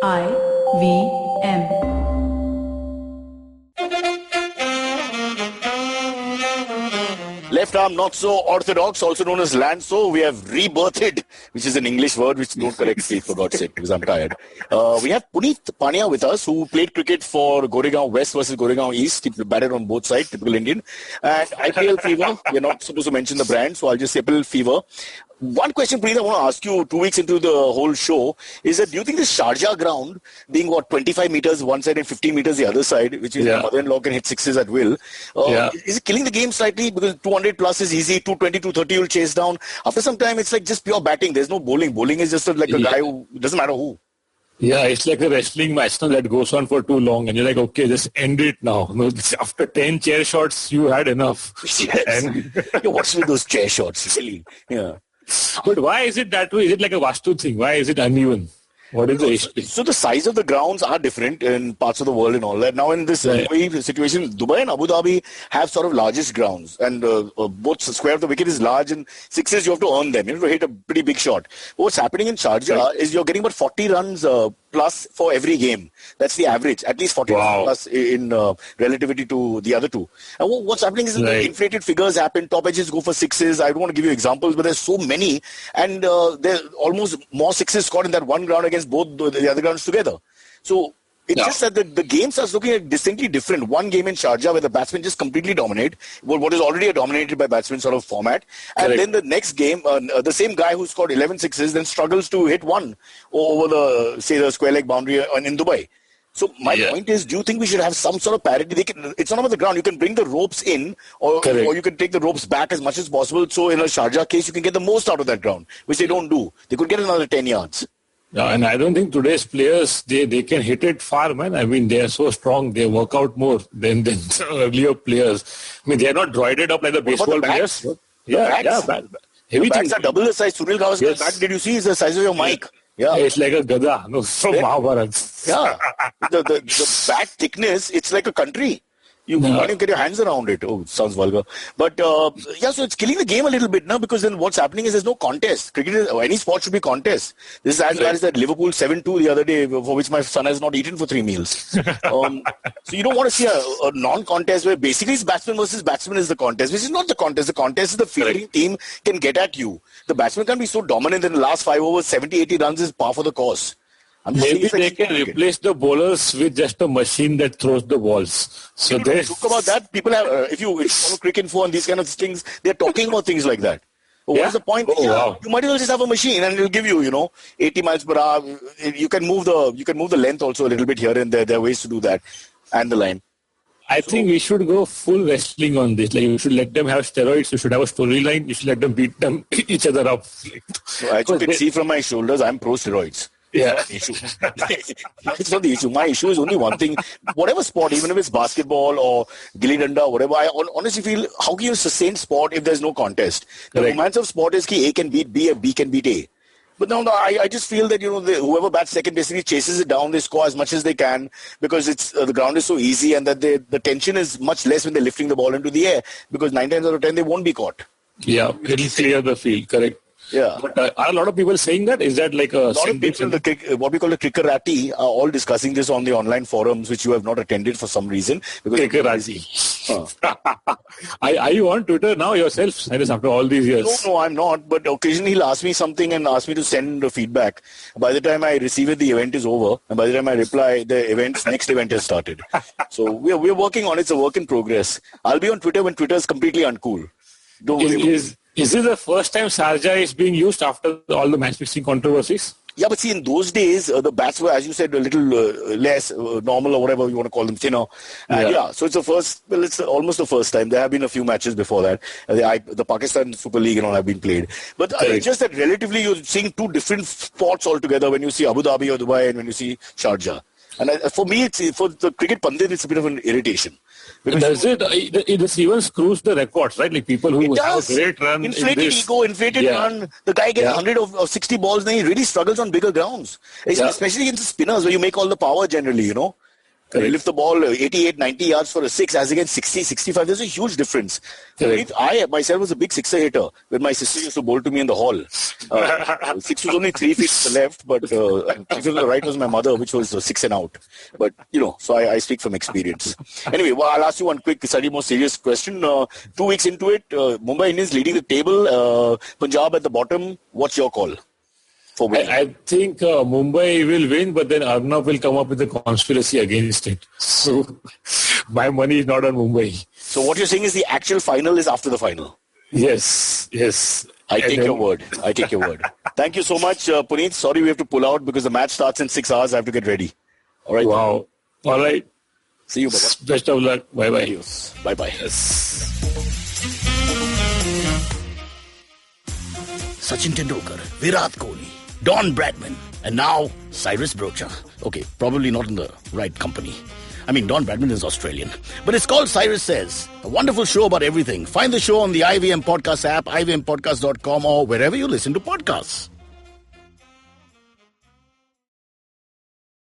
IVM. Left arm not so orthodox, also known as LANSO. We have rebirthed, which is an English word, which don't correct me for God's sake, because I'm tired. We have Punit Pania with us, who played cricket for Goregaon West versus Goregaon East. He batted on both sides, typical Indian. And IPL fever, we're not supposed to mention the brand, so I'll just say IPL fever. One question, Preet, I want to ask you 2 weeks into the whole show is that do you think this Sharjah ground, being 25 meters one side and 15 meters the other side, which is your mother-in-law can hit sixes at will, is it killing the game slightly? Because 200 plus is easy, 220, 230 you'll chase down. After some time, it's like just pure batting. There's no bowling. Bowling is just like a guy who doesn't matter who. Yeah, it's like a wrestling match that goes on for too long, and you're like, okay, just end it now. After 10 chair shots, you had enough. Yes. What's with those chair shots? Really? Yeah. But why is it that way? Is it like a Vastu thing? Why is it uneven? What is the issue? So the size of the grounds are different in parts of the world and all that. Now in this situation, Dubai and Abu Dhabi have sort of largest grounds, and both square of the wicket is large, and sixes you have to earn them. You have to hit a pretty big shot. But what's happening in Sharjah is you're getting about 40 runs plus for every game. That's the average, at least 40 runs plus in relativity to the other two. And what's happening is the inflated figures happen. Top edges go for sixes. I don't want to give you examples, but there's so many, and there's almost more sixes scored in that one ground against both the other grounds together. So it's just that the game starts looking at distinctly different. One game in Sharjah where the batsmen just completely dominate what is already a dominated by batsmen sort of format. And then the next game, the same guy who scored 11 sixes then struggles to hit one over the square leg boundary in Dubai. So my point is, do you think we should have some sort of parity? It's not about the ground. You can bring the ropes in or you can take the ropes back as much as possible. So in a Sharjah case, you can get the most out of that ground, which they don't do. They could get another 10 yards. Yeah, and I don't think today's players, they can hit it far, man. I mean, they are so strong. They work out more than earlier players. I mean, they are not droided up like the baseball players. Heavy bats are double the size. Sunil Gavaskar's bat, did you see, is the size of your mic. Yeah, it's like a gada from Mahabharata. Yeah, the bat thickness, it's like a country. You can't even get your hands around it. Oh, it sounds vulgar. But, so it's killing the game a little bit now, because then what's happening is there's no contest. Cricket, any sport should be contest. This is as bad as that Liverpool 7-2 the other day, for which my son has not eaten for 3 meals. So you don't want to see a non-contest where basically it's batsman versus batsman is the contest, which is not the contest. The contest is the fielding team can get at you. The batsman can be so dominant in the last 5 overs, 70, 80 runs is par for the course. Maybe they can replace the bowlers with just a machine that throws the balls. So they talk about that. People have, if you follow Cricket Info and these kind of things, they're talking about things like that. What's the point? You might as well just have a machine and it'll give you, 80 miles per hour. You can move the length also a little bit here and there. There are ways to do that, and the line. I think we should go full wrestling on this. Like, you should let them have steroids. You should have a storyline. You should let them beat each other up. So as you can see from my shoulders, I'm pro steroids. Yeah. It's not the issue. My issue is only one thing. Whatever sport, even if it's basketball or gilli danda, whatever, I honestly feel, how can you sustain sport if there's no contest? The romance of sport is that A can beat B and B can beat A. But no, I just feel that, whoever bats second basically chases it down. They score as much as they can because it's the ground is so easy, and that the tension is much less when they're lifting the ball into the air, because 9 times out of 10 they won't be caught. Yeah, it'll clear the field, correct. Yeah. But are a lot of people saying that? Is that like a... lot of people, what we call the crickerati, are all discussing this on the online forums, which you have not attended for some reason. Crickerati. Are you on Twitter now yourself, Cyrus, after all these years? No, I'm not. But occasionally he'll ask me something and ask me to send the feedback. By the time I receive it, the event is over. And by the time I reply, the next event has started. So we're working on it. It's a work in progress. I'll be on Twitter when Twitter is completely uncool. Don't worry. Is this the first time Sharjah is being used after all the match fixing controversies? Yeah, but see, in those days, the bats were, as you said, a little less normal or whatever you want to call them, thinner. So it's almost the first time. There have been a few matches before that. The Pakistan Super League and all have been played. But it's just that relatively you're seeing two different sports altogether when you see Abu Dhabi or Dubai and when you see Sharjah. And for me, for the cricket pundit, it's a bit of an irritation. Does it even screws the records, right? Like people who have a great run. Inflated ego, inflated run. The guy gets 100 or 60 balls, then he really struggles on bigger grounds. Especially against the spinners where you make all the power generally, You lift the ball 88, 90 yards for a 6 as against 60, 65. There's a huge difference. I myself was a big sixer hitter when my sister used to bowl to me in the hall. 6 was only 3 feet to the left, but 3 feet to the right was my mother, which was 6 and out. But, so I speak from experience. Anyway, I'll ask you one quick, slightly more serious question. 2 weeks into it, Mumbai Indians leading the table, Punjab at the bottom. What's your call? I think Mumbai will win, but then Arnav will come up with a conspiracy against it. So my money is not on Mumbai. So what you're saying is the actual final is after the final? Yes. I take your word. Thank you so much, Punit. Sorry we have to pull out because the match starts in 6 hours. I have to get ready. All right. Wow. All right. See you, Baba. Best of luck. Bye-bye. Adios. Bye-bye. Yes. Sachin Tendulkar, Virat Kohli, Don Bradman, and now Cyrus Brocha. Okay, probably not in the right company. I mean, Don Bradman is Australian. But it's called Cyrus Says, a wonderful show about everything. Find the show on the IVM Podcast app, ivmpodcast.com, or wherever you listen to podcasts.